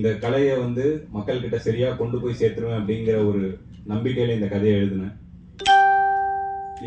இந்த கலையை வந்து மக்கள்கிட்ட சரியாக கொண்டு போய் சேர்த்துருவேன் அப்படிங்கிற ஒரு நம்பிக்கையில் இந்த கதையை எழுதினேன்.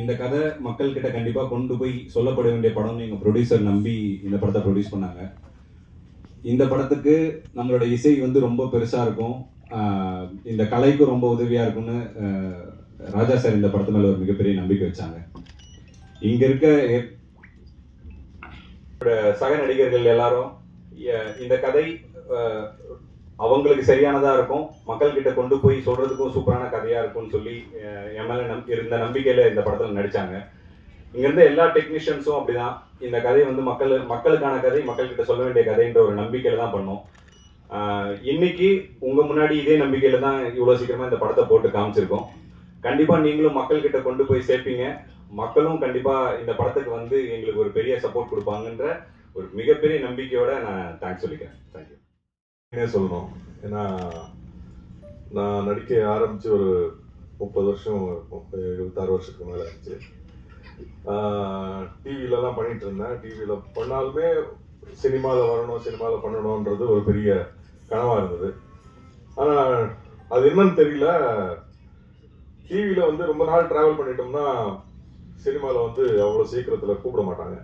இந்த கதை மக்கள்கிட்ட கண்டிப்பாக கொண்டு போய் சொல்லப்பட வேண்டிய படம்னு எங்கள் ப்ரொடியூசர் நம்பி இந்த படத்தை ப்ரொடியூஸ் பண்ணாங்க. இந்த படத்துக்கு நம்மளோட இசை வந்து ரொம்ப பெருசாக இருக்கும், இந்த கலைக்கும் ரொம்ப உதவியாக இருக்கும்னு ராஜா சார் இந்த படத்து மேலே ஒரு மிகப்பெரிய நம்பிக்கை வச்சாங்க. இங்கே இருக்க சக நடிகர்கள் எல்லாரும் இந்த கதை அவங்களுக்கு சரியானதாக இருக்கும், மக்கள்கிட்ட கொண்டு போய் சொல்கிறதுக்கும் சூப்பரான கதையாக இருக்கும்னு சொல்லி என் மேலே இருந்த நம்பிக்கையில் இந்த படத்தில் நடித்தாங்க. இங்கேருந்த எல்லா டெக்னீஷியன்ஸும் அப்படிதான், இந்த கதையை வந்து மக்களுக்கான கதை, மக்கள்கிட்ட சொல்ல வேண்டிய கதைன்ற ஒரு நம்பிக்கையில் தான் பண்ணோம். இன்னைக்கு உங்கள் முன்னாடி இதே நம்பிக்கையில் தான் இவ்வளோ சீக்கிரமாக இந்த படத்தை போட்டு காமிச்சிருக்கோம். கண்டிப்பாக நீங்களும் மக்கள்கிட்ட கொண்டு போய் சேர்ப்பீங்க, மக்களும் கண்டிப்பாக இந்த படத்துக்கு வந்து எங்களுக்கு ஒரு பெரிய சப்போர்ட் கொடுப்பாங்கன்ற ஒரு மிகப்பெரிய நம்பிக்கையோட நான் தேங்க்ஸ் சொல்லிக்கிறேன். தேங்க்யூ சொல்லணும். ஏன்னா நான் நடிக்க ஆரம்பித்து ஒரு 30 வருஷம் 26 வருஷத்துக்கு மேலே ஆச்சு. டிவிலலாம் பண்ணிட்டு இருந்தேன். டிவியில் பண்ணாலுமே சினிமாவில் வரணும், சினிமாவில் பண்ணணுன்றது ஒரு பெரிய கனவாக இருந்தது. ஆனால் அது என்னன்னு தெரியல, டிவியில் வந்து ரொம்ப நாள் ட்ராவல் பண்ணிட்டோம்னா சினிமாவில் வந்து அவ்வளோ சீக்கிரத்தில் கூப்பிட மாட்டாங்க.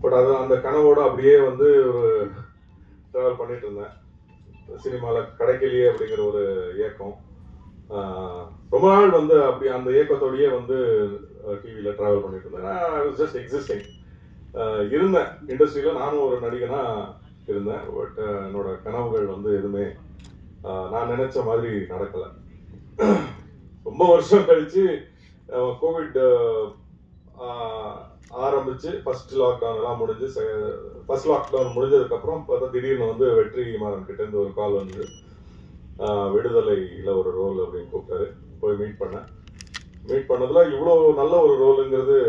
பட் அது அந்த கனவோடு அப்படியே வந்து ஒரு ட்ராவல் பண்ணிட்டு இருந்தேன். சினிமாவில் கிடைக்கலையே அப்படிங்கிற ஒரு ஏக்கம் ரொம்ப நாள் வந்து அப்படி அந்த ஏக்கத்தோடையே வந்து டிவியில் ட்ராவல் பண்ணிட்டு இருந்தேன். I was just existing. இருந்தேன் இண்டஸ்ட்ரியில், நானும் ஒரு நடிகனாக இருந்தேன். பட் என்னோட கனவுகள் வந்து எதுவுமே நான் நினைச்ச மாதிரி நடக்கலை. ரொம்ப வருஷம் கழிச்சு கோவிட் ஆரம்பிச்சு ஃபர்ஸ்ட் லாக்டவுன் எல்லாம் முடிஞ்சு, ஃபர்ஸ்ட் லாக்டவுன் முடிஞ்சதுக்கப்புறம் பார்த்தா திடீர்னு வந்து வெற்றிமாறன் கிட்டேருந்து ஒரு கால் வந்து விடுதலையில் ஒரு ரோல் அப்படின்னு கூப்பிட்டாரு. போய் மீட் பண்ணதில் இவ்வளோ நல்ல ஒரு ரோலுங்கிறது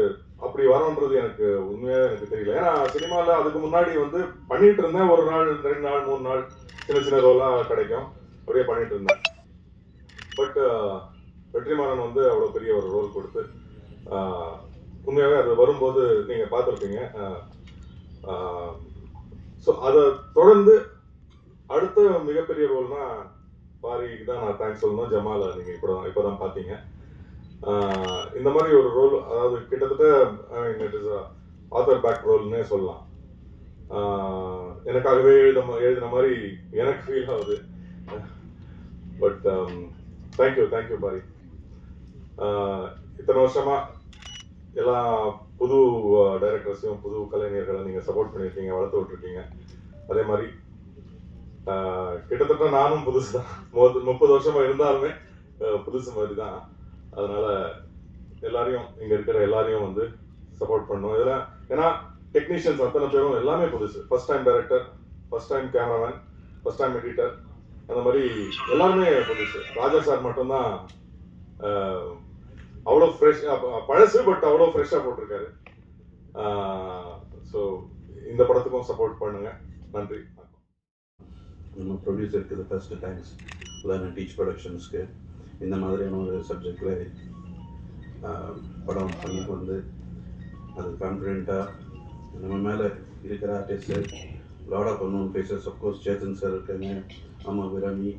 அப்படி வரன்றது எனக்கு உண்மையாக எனக்கு தெரியல. ஏன்னா சினிமாவில் அதுக்கு முன்னாடி வந்து பண்ணிட்டு இருந்தேன், ஒரு நாள் 2 நாள் 3 நாள் சின்ன சின்ன ரோலாக கிடைக்கும், அப்படியே பண்ணிட்டு இருந்தேன். பட் வெற்றிமாறன் வந்து அவ்வளோ பெரிய ஒரு ரோல் கொடுத்து உண்மையாகவே அது வரும்போது நீங்கள் பார்த்துருப்பீங்க. ஸோ அதை தொடர்ந்து அடுத்த மிகப்பெரிய ரோல்னா பாரிக்கு தான் நான் தேங்க்ஸ் சொல்லணும். ஜமாலை நீங்கள் இப்போ தான் பார்த்தீங்க. இந்த மாதிரி ஒரு ரோல், அதாவது கிட்டத்தட்ட இட் இஸ் ஆத்தர் பேக் ரோல்னே சொல்லலாம். எனக்காகவே எழுதின மாதிரி எனக்கு ஃபீல் ஆகுது. But thank you Pari. இத்தனை வருஷமா எல்லா புது டைரக்டர்ஸையும் புது கலைஞர்களை நீங்கள் சப்போர்ட் பண்ணியிருக்கீங்க, வளர்த்து விட்டுருக்கீங்க. அதே மாதிரி கிட்டத்தட்ட நானும் புதுசு தான், 30 வருஷமா இருந்தாலுமே புதுசு மாதிரி தான். அதனால எல்லாரையும் இங்கே இருக்கிற எல்லாரையும் வந்து சப்போர்ட் பண்ணணும். இதெல்லாம் ஏன்னா டெக்னீஷியன்ஸ் அத்தனை பேரும் எல்லாமே புதுசு. First time director, first time cameraman, first time editor, அந்த மாதிரி எல்லாருமே புதுசு. ராஜா சார் மட்டும்தான் அவ்வளோ ஃப்ரெஷ், பழசு பட் அவ்வளோ ஃப்ரெஷ்ஷாக போட்டிருக்காரு. ஸோ இந்த படத்துக்கும் சப்போர்ட் பண்ணுங்க. நன்றி. நம்ம ப்ரொடியூசருக்கு ஃபர்ஸ்ட் தேங்க்ஸ். உதாரணம் டீச் ப்ரொடக்ஷன்ஸ்க்கு இந்த மாதிரியான ஒரு சப்ஜெக்டில் படம் பண்ணி வந்து அது கான்ஃபிடென்ட்டாக நம்ம மேலே இருக்கிற artist lot of unknown faces. Of course Chetan sir இருக்காங்க, அம்மா விராமி,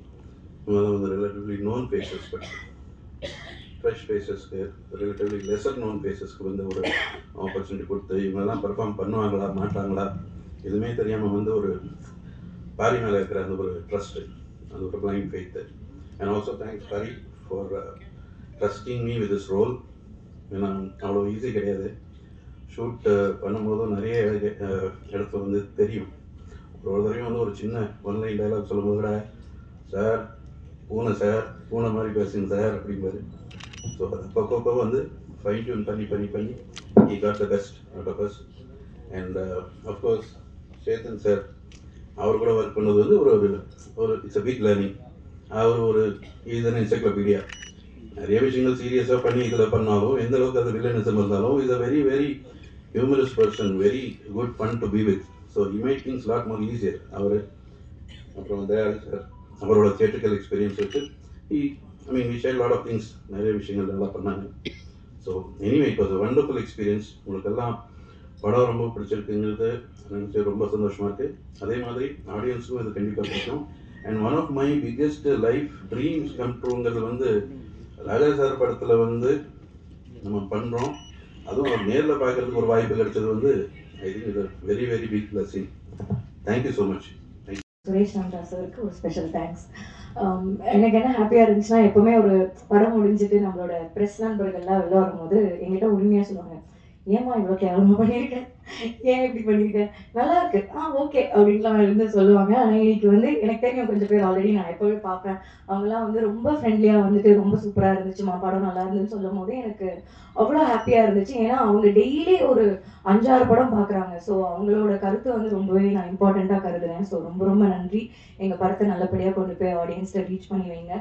இவங்கெல்லாம் வந்து relatively known faces. But fresh ஃபேஸஸ்க்கு, ரிலேட்டிவ்லி லெசர் நோன் ஃபேஸஸ்க்கு வந்து ஒரு ஆப்பர்ச்சுனிட்டி கொடுத்து இவங்கெல்லாம் பெர்ஃபார்ம் பண்ணுவாங்களா மாட்டாங்களா எதுவுமே தெரியாமல் வந்து ஒரு பாரி மேலே இருக்கிற அந்த ஒரு ட்ரஸ்ட்டு, அது ஒரு blind faith. And also thanks Pari for trusting me with this role. ஏன்னா அவ்வளோ ஈஸி கிடையாது. ஷூட் பண்ணும்போதும் நிறைய இடத்துல வந்து தெரியும். ஒரு தடவையும் வந்து ஒரு சின்ன ஒன்லைன் டைலாக் சொல்லும்போது கூட சார் பூனை மாதிரி பேசுங்க சார் அப்படிங்கிறது. ஸோ அது அப்பப்போ வந்து ஃபைன் டியூன் பண்ணி he got the best out of us. And of course Chetan sir அவர் கூட ஒர்க் பண்ணது வந்து ஒரு இட்ஸ் அ பிக் லேர்னிங். அவர் ஒரு இதுதானே என்சைக்ளோபீடியா. நிறைய விஷயங்கள் சீரியஸாக பண்ணி இதில் பண்ணாலும் எந்த அளவுக்கு அது வில்லனிசம் இருந்தாலும் is a very very humorous person, very good fun to be with. So he make things lot more easier. அவர் அப்புறம் தயாள் சார் அவரோட தியேட்ரிக்கல் எக்ஸ்பீரியன்ஸ் வச்சு we shared a lot of things, நிறைய விஷயங்கள் நல்லா பண்ணாங்க. So anyway it was a wonderful experience. உங்களுக்கெல்லாம் படம் ரொம்ப பிடிச்சிருக்குங்கிறது நினச்சி ரொம்ப சந்தோஷமாக இருக்குது. அதே மாதிரி ஆடியன்ஸுக்கும் இது கண்டிப்பாக பிடிக்கும். And one of my biggest life dreams come ட்ரூங்கிறது வந்து ராஜா சார் படத்தில் வந்து நம்ம பண்ணுறோம். அதுவும் அவர் நேரில் பார்க்கறதுக்கு ஒரு வாய்ப்பு கிடைச்சது வந்து ஐ திங்க் இது very very big blessing. Thank you so much. Suresh Nanda சாருக்கு ஒரு ஸ்பெஷல் தேங்க்ஸ். எனக்கு என்ன ஹாப்பியாக இருந்துச்சுன்னா, எப்போவுமே ஒரு படம் முடிஞ்சுட்டு நம்மளோட ப்ரெஸ் நண்பர்கள்லாம் வெளில வரும்போது எங்கிட்ட உரிமையாக சொல்லுவாங்க, ஏமா இவ்வளோ கேவலமாக பண்ணியிருக்கேன், ஏன் இப்படி பண்ணியிருக்கேன், நல்லா இருக்கு, ஓகே அப்படின்லாம் இருந்து சொல்லுவாங்க. ஆனால் இன்னைக்கு வந்து எனக்கு தெரியும் கொஞ்சம் பேர் ஆல்ரெடி நான் எப்போவே பார்ப்பேன், அவங்களாம் வந்து ரொம்ப ஃப்ரெண்ட்லியாக வந்துட்டு ரொம்ப சூப்பராக இருந்துச்சுமா படம் நல்லா இருந்துன்னு சொல்லும் போது எனக்கு அவ்வளோ ஹாப்பியாக இருந்துச்சு. ஏன்னா அவங்க டெய்லி ஒரு 5-6 படம் பார்க்குறாங்க. ஸோ அவங்களோட கருத்து வந்து ரொம்பவே நான் இம்பார்ட்டண்ட்டாக கருதுறேன். ஸோ ரொம்ப ரொம்ப நன்றி. எங்கள் படத்தை நல்லபடியாக கொண்டு போய் ஆடியன்ஸில் ரீச் பண்ணி வைங்க.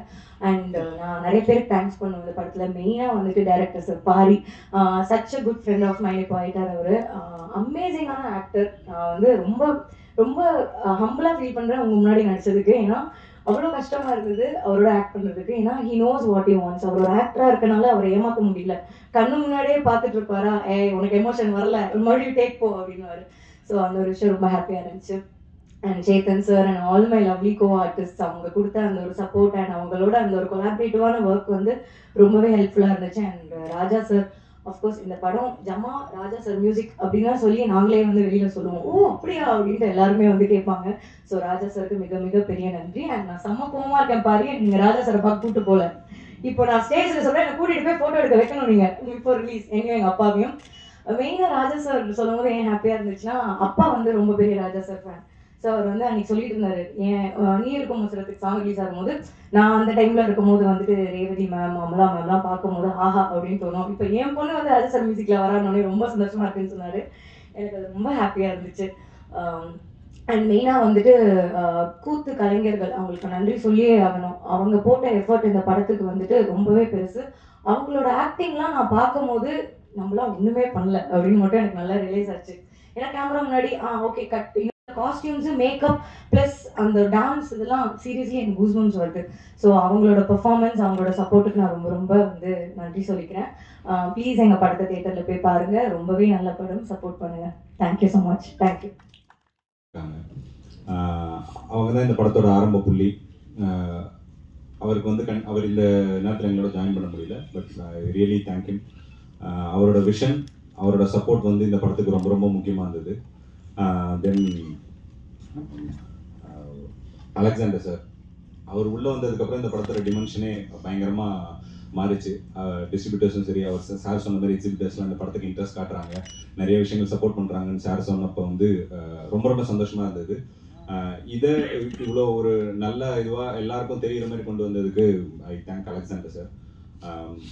அண்ட் நான் நிறைய பேருக்கு தேங்க்ஸ் பண்ணுவேன் இந்த படத்தில். மெயினாக வந்துட்டு director sir Pari, such a good friend of mind இப்போ ஆகிட்டார் அவர். அமேசிங்கான ஆக்டர். நான் வந்து ரொம்ப ரொம்ப ஹம்பிளாக ஃபீல் பண்ணுறேன் உங்கள் முன்னாடி நடிச்சதுக்கு. ஏன்னா அவ்வளோ கஷ்டமாக இருந்தது அவரோட ஆக்ட் பண்ணுறதுக்கு. ஏன்னா he knows what he wants. அவர் ஒரு ஆக்டராக இருக்கனால அவரை ஏமாற்ற முடியல. கண்ணு முன்னாடியே பார்த்துட்டு இருப்பாரா, உனக்கு எமோஷன் வரல, மறுபடியும் டேக் போ அப்படின்னுவாரு. ஸோ அந்த ஒரு விஷயம் ரொம்ப ஹாப்பியாக இருந்துச்சு. And Chetan sir and all my lovely co artist, அவங்க கொடுத்த அந்த ஒரு சப்போர்ட் அண்ட் அவங்களோட அந்த ஒரு கொலாபரேட்டிவான ஒர்க் வந்து ரொம்பவே ஹெல்ப்ஃபுல்லாக இருந்துச்சு. அண்ட் ராஜா சார், அஃப்கோர்ஸ் இந்த படம் ஜமா ராஜா சார் மியூசிக் அப்படின்னா சொல்லி நாங்களே வந்து வெளியில் சொல்லுவோம், ஓ அப்படியா அப்படின்ட்டு எல்லாருமே வந்து கேட்பாங்க. ஸோ ராஜா சாருக்கு மிக மிக பெரிய நன்றி. அண்ட் நான் செம்ம கோவமாக இருக்கேன் பாரு, நீங்கள் ராஜா சாரை பார்க்க கூப்பிட்டு போகல. இப்போ நான் ஸ்டேஜில் சொல்கிறேன், என்னை கூட்டிகிட்டு போய் ஃபோட்டோ எடுக்க வைக்கணும் நீங்கள் பிஃபோர் ரிலீஸ், எங்கள் அப்பாவையும். மெயினாக ராஜா சார் சொல்லும் போது ஏன் ஹாப்பியாக இருந்துச்சுன்னா, அப்பா வந்து ரொம்ப பெரிய ராஜா சார் ஃபேன். ஸோ அவர் வந்து அன்னைக்கு சொல்லிட்டு இருந்தாரு, நீ இருக்கும் முசரத்துக்கு சாங் ரிலீஸ் ஆகும்போது நான் அந்த டைமில் இருக்கும்போது வந்துட்டு ரேவதி மேம் அமலா மேம்லாம் பார்க்கும்போது ஆஹா அப்படின்னு தோணும். இப்போ என் பொண்ணு வந்து ராஜா சார் மியூசிக்கில் வரானோடனே ரொம்ப சந்தோஷமாக இருக்குன்னு சொன்னார். எனக்கு அது ரொம்ப ஹாப்பியாக இருந்துச்சு. அண்ட் மெயினாக வந்துட்டு கூத்து கலைஞர்கள், அவங்களுக்கு நன்றி சொல்லியே ஆகணும். அவங்க போட்ட எஃபர்ட் இந்த படத்துக்கு வந்துட்டு ரொம்பவே பெருசு. அவங்களோட ஆக்டிங்லாம் நான் பார்க்கும்போது நம்மளாம் ஒன்றுமே பண்ணல அப்படின்னு மட்டும் எனக்கு நல்லா ரியலைஸ் ஆச்சு. ஏன்னா கேமரா முன்னாடி okay cut, costumes makeup plus அந்த டான்ஸ் இதெல்லாம் சீரியஸ்லி எனக்கு கூஸ்பம்ஸ் வருது. ஸோ அவங்களோட பெர்ஃபார்மன்ஸ், அவங்களோட சப்போர்ட்டுக்கு நான் ரொம்ப ரொம்ப வந்து நன்றி சொல்லிக்கிறேன். ப்ளீஸ் எங்கள் படத்தை தியேட்டரில் போய் பாருங்கள், ரொம்பவே நல்ல படம், சப்போர்ட் பண்ணுங்கள். Thank you so much. தேங்க்யூ. அவங்க தான் இந்த படத்தோட ஆரம்ப புள்ளி. அவருக்கு வந்து அவர் இந்த நேரத்தில் எங்களோட ஜாயின் பண்ண முடியல, பட் ரியலி தேங்க்யூ. அவரோட விஷன், அவரோட சப்போர்ட் வந்து இந்த படத்துக்கு ரொம்ப ரொம்ப முக்கியமாக இருந்தது. தென் அலெக்சாண்டர் சார், அவர் உள்ளே வந்ததுக்கப்புறம் இந்த படத்தோட டிமென்ஷனே பயங்கரமாக மாறிச்சு. டிஸ்ட்ரிபியூட்டர்ஸும் சரி, அவர் சார் சொன்ன மாதிரி எக்ஸிபிட்டர்ஸ்லாம் இந்த படத்துக்கு இன்ட்ரெஸ்ட் காட்டுறாங்க, நிறைய விஷயங்கள் சப்போர்ட் பண்ணுறாங்கன்னு சார் சொன்னப்போ வந்து ரொம்ப ரொம்ப சந்தோஷமாக இருந்தது. இதை இவ்வளோ ஒரு நல்ல இதுவாக எல்லாருக்கும் தெரிகிற மாதிரி கொண்டு வந்ததுக்கு I thank Alexander sir.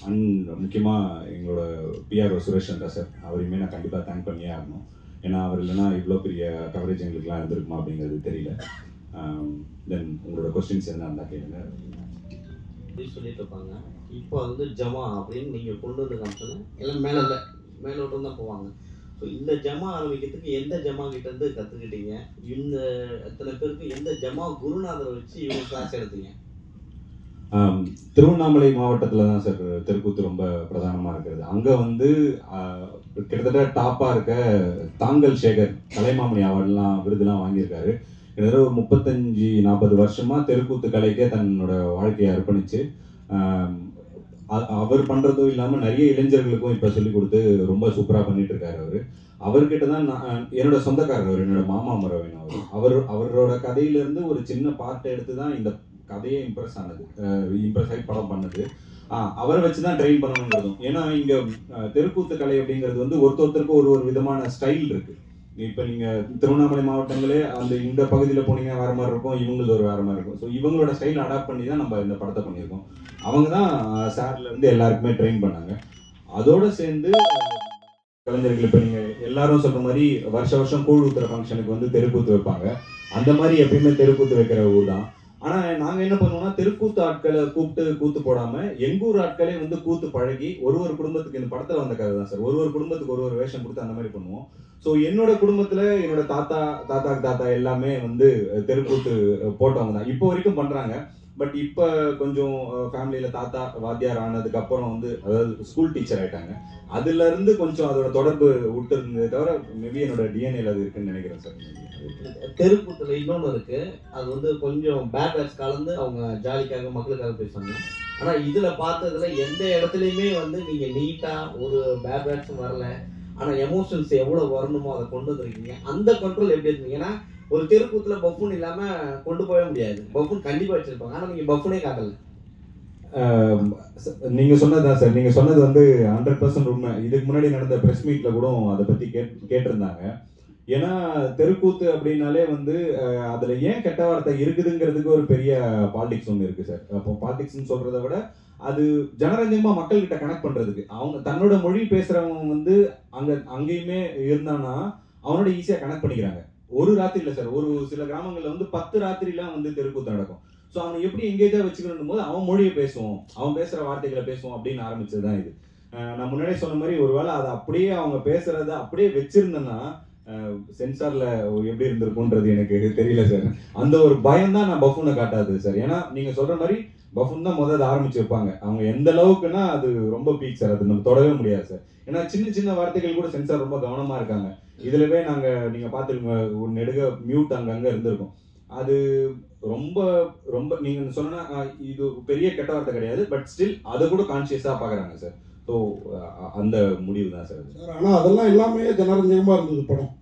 And முக்கியமாக எங்களோட பிஆர்ஓ சுரேஷ் சந்திரா சார், அவரையுமே நான் கண்டிப்பாக தேங்க் பண்ணியே ஆகணும். ஏன்னா அவர் இல்லைன்னா இவ்வளோ பெரிய கவரேஜ் எங்களுக்குலாம் இருந்திருக்குமா அப்படிங்கிறது தெரியல. தென் உங்களோட கொஸ்டின்ஸ் என்ன இருந்தால் கேளுங்க. சொல்லிட்டு இருப்பாங்க. இப்போ வந்து ஜமா அப்படின்னு நீங்கள் கொண்டு வந்து காமிச்சோன்னா எல்லாம் மேலோட்டம் தான் போவாங்க. ஸோ இந்த ஜமா ஆரம்பிக்கிறதுக்கு எந்த ஜமா கிட்டேருந்து கற்றுக்கிட்டீங்க? இந்த எத்தனை பேருக்கு எந்த ஜமா குருநாதரை வச்சு இவங்க கிளாஸ் எடுத்தீங்க? திருவண்ணாமலை மாவட்டத்தில் தான் சார் தெருக்கூத்து ரொம்ப பிரதானமாக இருக்கிறது. அங்கே வந்து கிட்டத்தட்ட டாப்பாக இருக்க தாங்கல் சேகர் கலைமாமணி அவார்ட்லாம் விருதுலாம் வாங்கியிருக்காரு. கிட்டத்தட்ட ஒரு 35-40 வருஷமாக தெருக்கூத்து கலைக்கே தன்னோட வாழ்க்கையை அர்ப்பணிச்சு அவர் பண்ணுறதும் இல்லாமல் நிறைய இளைஞர்களுக்கும் இப்போ சொல்லிக் கொடுத்து ரொம்ப சூப்பராக பண்ணிட்டு இருக்காரு. அவர்கிட்ட தான் நான் என்னோட சொந்தக்காரர், அவர் என்னோட மாமா முறவேன். அவரோட கதையிலேருந்து ஒரு சின்ன பார்ட்டை எடுத்து தான் இந்த கதையே இம்ப்ரெஸ் ஆகி படம் பண்ணது. அவரை வச்சு தான் ட்ரெயின் பண்ணணுங்கிறதும். ஏன்னா இங்கே தெருக்கூத்து கலை அப்படிங்கிறது வந்து ஒருத்தருக்கும் ஒரு விதமான ஸ்டைல் இருக்கு. இப்போ நீங்கள் திருவண்ணாமலை மாவட்டங்களே அந்த இந்த பகுதியில் போனீங்க வேற மாதிரி இருக்கும், இவங்களது ஒரு வேற மாதிரி இருக்கும். ஸோ இவங்களோட ஸ்டைல் அடாப்ட் பண்ணி தான் நம்ம இந்த படத்தை பண்ணியிருக்கோம். அவங்க தான் சார்லேருந்து எல்லாருக்குமே ட்ரெயின் பண்ணாங்க. அதோடு சேர்ந்து கலைஞர்கள் இப்போ நீங்கள் எல்லாரும் சொல்கிற மாதிரி வருஷம் கூழ் ஊத்துற ஃபங்க்ஷனுக்கு வந்து தெருக்கூத்து வைப்பாங்க. அந்த மாதிரி எப்பயுமே தெருக்கூத்து வைக்கிற ஊர் தான். ஆனால் நாங்கள் என்ன பண்ணுவோம்னா, தெருக்கூத்து ஆட்களை கூப்பிட்டு கூத்து போடாமல் எங்கூர் ஆட்களே வந்து கூத்து பழகி ஒரு குடும்பத்துக்கு, இந்த படத்தில் வந்த கதை தான் சார், ஒரு குடும்பத்துக்கு ஒரு வேஷம் கொடுத்து அந்த மாதிரி பண்ணுவோம். ஸோ என்னோட குடும்பத்தில் என்னோட தாத்தாக்கு தாத்தா எல்லாமே வந்து தெருக்கூத்து போட்டவங்க தான் இப்போ வரைக்கும் பண்ணுறாங்க. பட் இப்போ கொஞ்சம் ஃபேமிலியில் தாத்தா வாத்தியார் ஆனதுக்கு அப்புறம் வந்து அதாவது ஸ்கூல் டீச்சர் ஆயிட்டாங்க. அதுல இருந்து கொஞ்சம் அதோட தொடர்பு விட்டு இருந்ததே தவிர மேபி என்னோட டிஎன்ஏல அது இருக்குன்னு நினைக்கிறேன் சார். தெருக்கூத்துல இன்னொன்று இருக்கு, அது வந்து கொஞ்சம் பேட் வேர்ட்ஸ் கலந்து அவங்க ஜாலிக்காக மக்களுக்காக பேசுவாங்க. ஆனா இதுல பார்த்ததுல எந்த இடத்துலயுமே வந்து நீங்க நீட்டா ஒரு பேட் வேர்ட்ஸும் வரல, ஆனா எமோஷன்ஸ் எவ்வளவு வரணுமோ அதை கொண்டு வந்திருக்கீங்க. அந்த கண்ட்ரோல் எப்படி இருந்தீங்க? ஏன்னா ஒரு தெருக்கூத்துல பஃபூன் இல்லாம கொண்டு போக முடியாது. பஃபூன் கண்டிப்பா வச்சிருப்பாங்க, ஆனா நீங்க பஃபூனே காட்டல. நீங்க சொன்னதுதான் சார், நீங்க சொன்னது வந்து 100% உண்மை. இதுக்கு முன்னாடி நடந்த பிரஸ் மீட்ல கூட அதை பத்தி கேட்டிருந்தாங்க. ஏன்னா தெருக்கூத்து அப்படின்னாலே வந்து அதுல ஏன் கெட்ட வார்த்தை இருக்குதுங்கிறதுக்கு ஒரு பெரிய பாலிடிக்ஸ் ஒன்று இருக்கு சார். அப்போ பாலிடிக்ஸ்ன்னு சொல்றதை விட அது ஜனரஞ்சகமா மக்கள் கிட்ட கனெக்ட் பண்றதுக்கு, அவங்க தன்னோட மொழி பேசுறவங்க வந்து அங்கேயுமே இருந்தானா அவனோட ஈஸியா கனெக்ட் பண்ணிக்கிறாங்க. ஒரு ராத்திரி இல்லை சார், ஒரு சில கிராமங்கள்ல வந்து 10 ராத்திரிலாம் வந்து தெருக்கூத்து நடக்கும். ஸோ அவனை எப்படி எங்கேஜா வச்சுக்கணும் போது அவன் மொழியை பேசுவோம், அவன் பேசுற வார்த்தைகளை பேசுவோம் அப்படின்னு ஆரம்பிச்சதுதான் இது. நான் முன்னாடியே சொன்ன மாதிரி ஒருவேளை அதை அப்படியே அவங்க பேசுறத அப்படியே வச்சிருந்தேன்னா சென்சார்ல எப்படி இருந்திருக்கும்ன்றது எனக்கு தெரியல சார். அந்த ஒரு பயம் தான் நான் பஃபூனை காட்டாது சார். ஏன்னா நீங்க சொல்ற மாதிரி பஃபூன் தான் முதல்ல ஆரம்பிச்சு வைப்பாங்க. அவங்க எந்த அளவுக்குன்னா அது ரொம்ப பீக் சார், அது நம்ம தொடவே முடியாது சார். ஏன்னா சின்ன சின்ன வார்த்தைகள் கூட சென்சார் ரொம்ப கவனமா இருக்காங்க. இதுலவே நீங்க பார்த்துருங்க, ஒரு நெடுக மியூட் அங்கங்க இருந்திருக்கும். அது ரொம்ப ரொம்ப நீங்க சொன்னா இது பெரிய கெட்ட வார்த்தை கிடையாது, பட் ஸ்டில் அதை கூட கான்சியஸா பாக்குறாங்க சார். ஸோ அந்த முடிவு தான் சார். ஆனா அதெல்லாம் எல்லாமே ஜனரஞ்சகமா இருந்தது படம்.